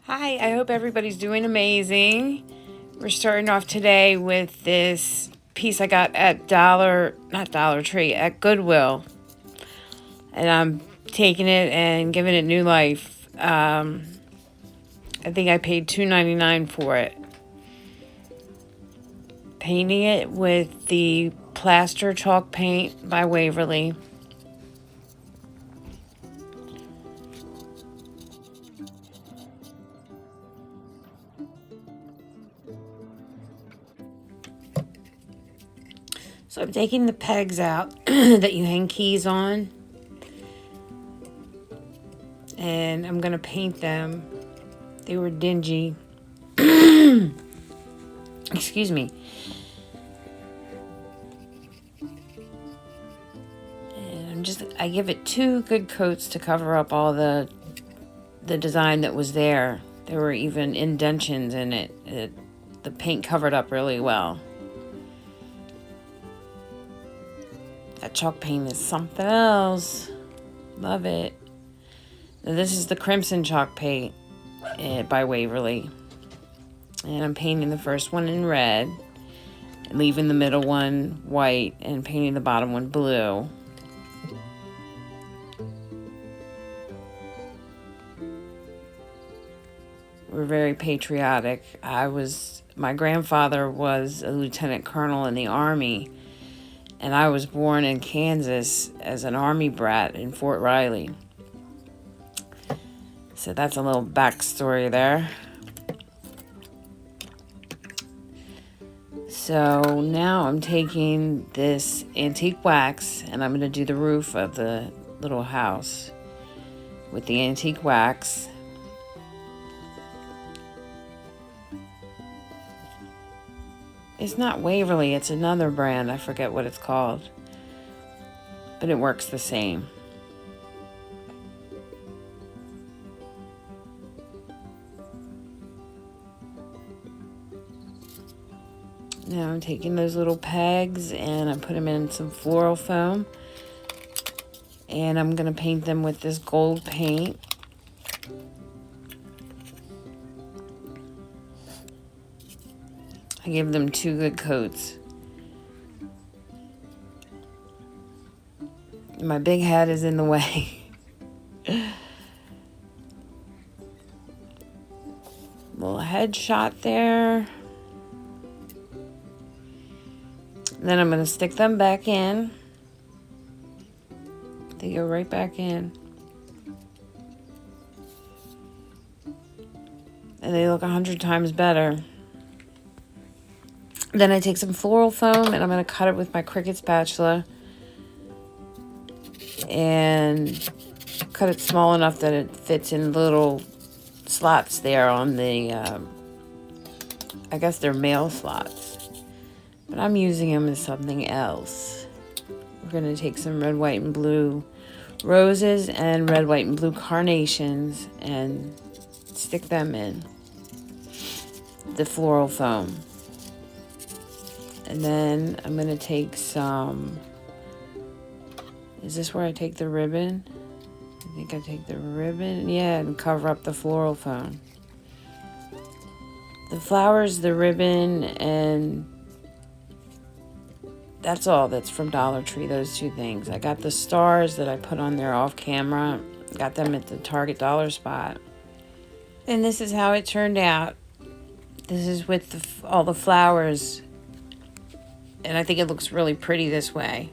Hi, I hope everybody's doing amazing. We're starting off today with this piece I got at not Dollar Tree, at Goodwill. And I'm taking it and giving it new life. I think I paid $2.99 for it. Painting it with the plaster chalk paint by Waverly. So I'm taking the pegs out that you hang keys on. And I'm going to paint them. They were dingy. Excuse me. And I give it 2 good coats to cover up all the design that was there. There were even indentions in it. The paint covered up really well. That chalk paint is something else. Love it. Now, this is the crimson chalk paint by Waverly. And I'm painting the first one in red, leaving the middle one white, and painting the bottom one blue. We're very patriotic. My grandfather was a lieutenant colonel in the Army, and I was born in Kansas as an Army brat in Fort Riley. So that's a little backstory there. So now I'm taking this antique wax and I'm going to do the roof of the little house with the antique wax. It's not Waverly, it's another brand. I forget what it's called. But it works the same. Now I'm taking those little pegs and I put them in some floral foam. And I'm going to paint them with this gold paint. I give them 2 good coats. My big head is in the way. Little head shot there. Then I'm going to stick them back in. They go right back in. And they look 100 times better. Then I take some floral foam and I'm going to cut it with my Cricut spatula. And cut it small enough that it fits in little slots there on the, I guess they're mail slots. But I'm using them as something else. We're going to take some red, white, and blue roses and red, white, and blue carnations and stick them in the floral foam. And then I'm going to take some... Is this where I take the ribbon? I think I take the ribbon. Yeah, and cover up the floral foam. The flowers, the ribbon, and that's all that's from Dollar Tree, those 2 things. I got the stars that I put on there off camera. Got them at the Target dollar spot. And this is how it turned out. This is with all the flowers. And I think it looks really pretty this way.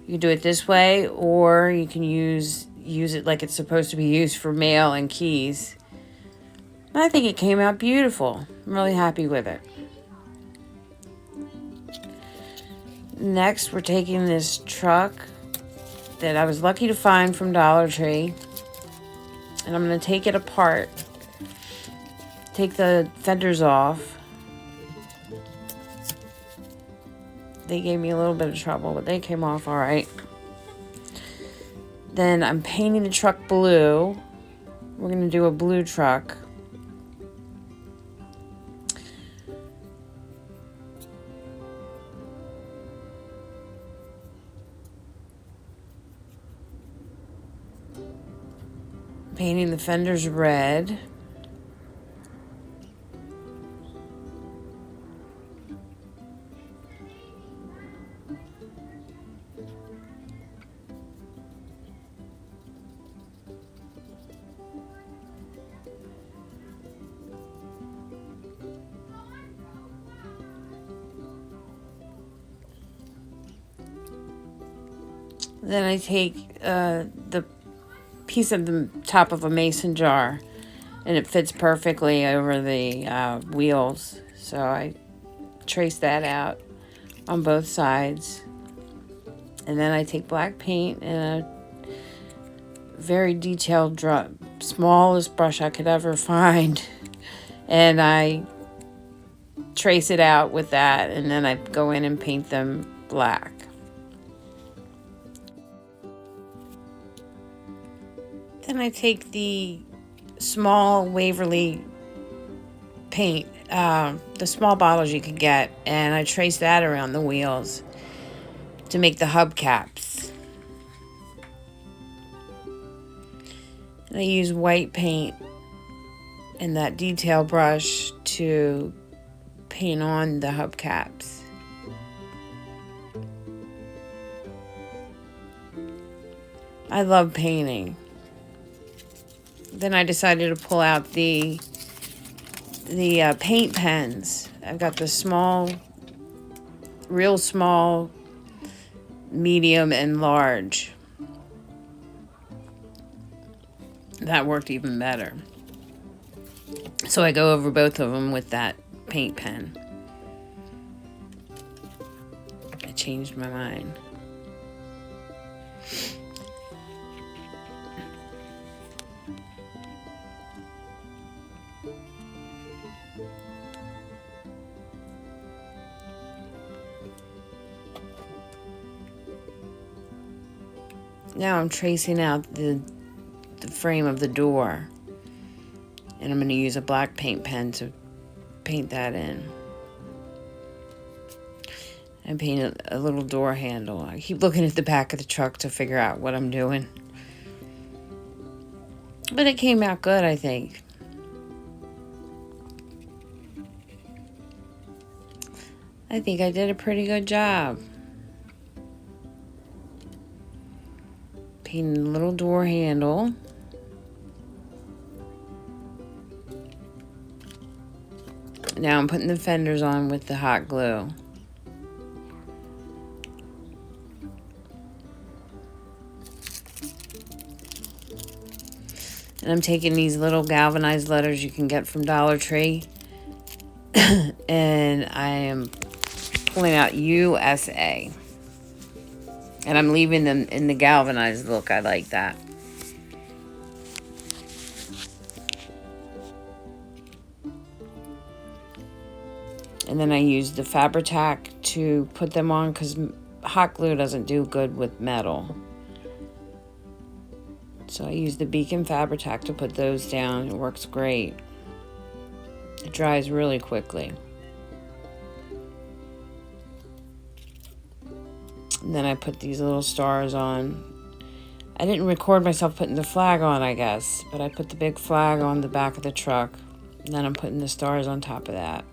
You can do it this way, or you can use it like it's supposed to be used for mail and keys. And I think it came out beautiful. I'm really happy with it. Next, we're taking this truck that I was lucky to find from Dollar Tree. And I'm going to take it apart. Take the fenders off. They gave me a little bit of trouble, but they came off all right. Then I'm painting the truck blue. We're going to do a blue truck. Painting the fenders red. Then I take the piece of the top of a mason jar, and it fits perfectly over the wheels. So I trace that out on both sides. And then I take black paint and a very detailed smallest brush I could ever find. And I trace it out with that, and then I go in and paint them black. Then I take the small Waverly paint, the small bottles you can get, and I trace that around the wheels to make the hubcaps. And I use white paint and that detail brush to paint on the hubcaps. I love painting. Then I decided to pull out the paint pens. I've got the small, real small, medium, and large. That worked even better. So I go over both of them with that paint pen. I changed my mind. Now I'm tracing out the frame of the door, and I'm going to use a black paint pen to paint that in. I painted a little door handle. I keep looking at the back of the truck to figure out what I'm doing. But it came out good, I think. I think I did a pretty good job. Painting a little door handle. Now I'm putting the fenders on with the hot glue. And I'm taking these little galvanized letters you can get from Dollar Tree. And I am pulling out USA. And I'm leaving them in the galvanized look. I like that. And then I use the Patriotic to put them on because hot glue doesn't do good with metal. So I use the Beacon Patriotic to put those down. It works great. It dries really quickly. And then I put these little stars on. I didn't record myself putting the flag on, I guess, but I put the big flag on the back of the truck. And then I'm putting the stars on top of that.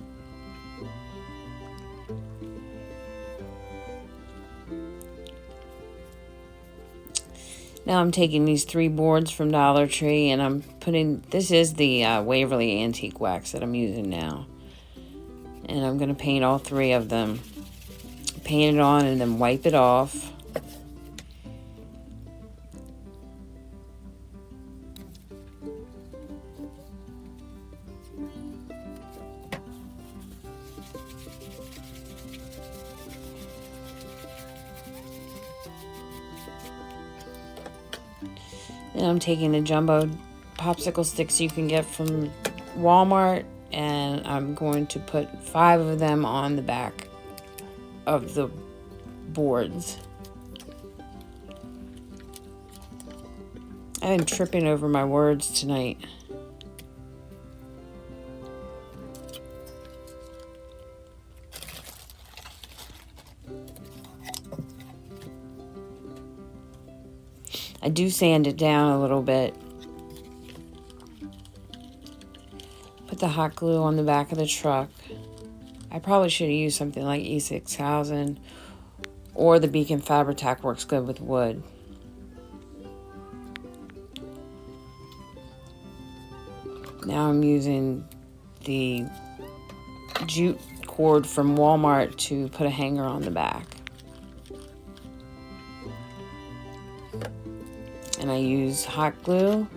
Now I'm taking these 3 boards from Dollar Tree and I'm putting, this is the Waverly Antique Wax that I'm using now. And I'm going to paint all 3 of them. Paint it on and then wipe it off. And I'm taking the jumbo popsicle sticks you can get from Walmart, and I'm going to put 5 of them on the back of the boards. I've been tripping over my words tonight. I do sand it down a little bit. Put the hot glue on the back of the truck. I probably should have used something like E6000 or the Beacon Patriotic works good with wood. Now I'm using the jute cord from Walmart to put a hanger on the back. And I use hot glue,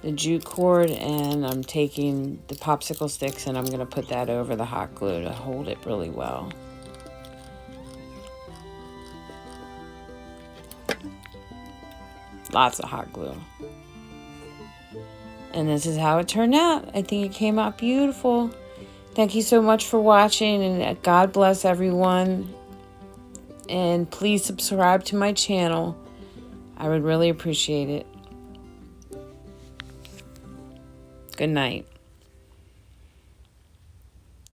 the jute cord, and I'm taking the popsicle sticks and I'm going to put that over the hot glue to hold it really well. Lots of hot glue. And this is how it turned out. I think it came out beautiful. Thank you so much for watching, and God bless everyone. And please subscribe to my channel. I would really appreciate it. Good night.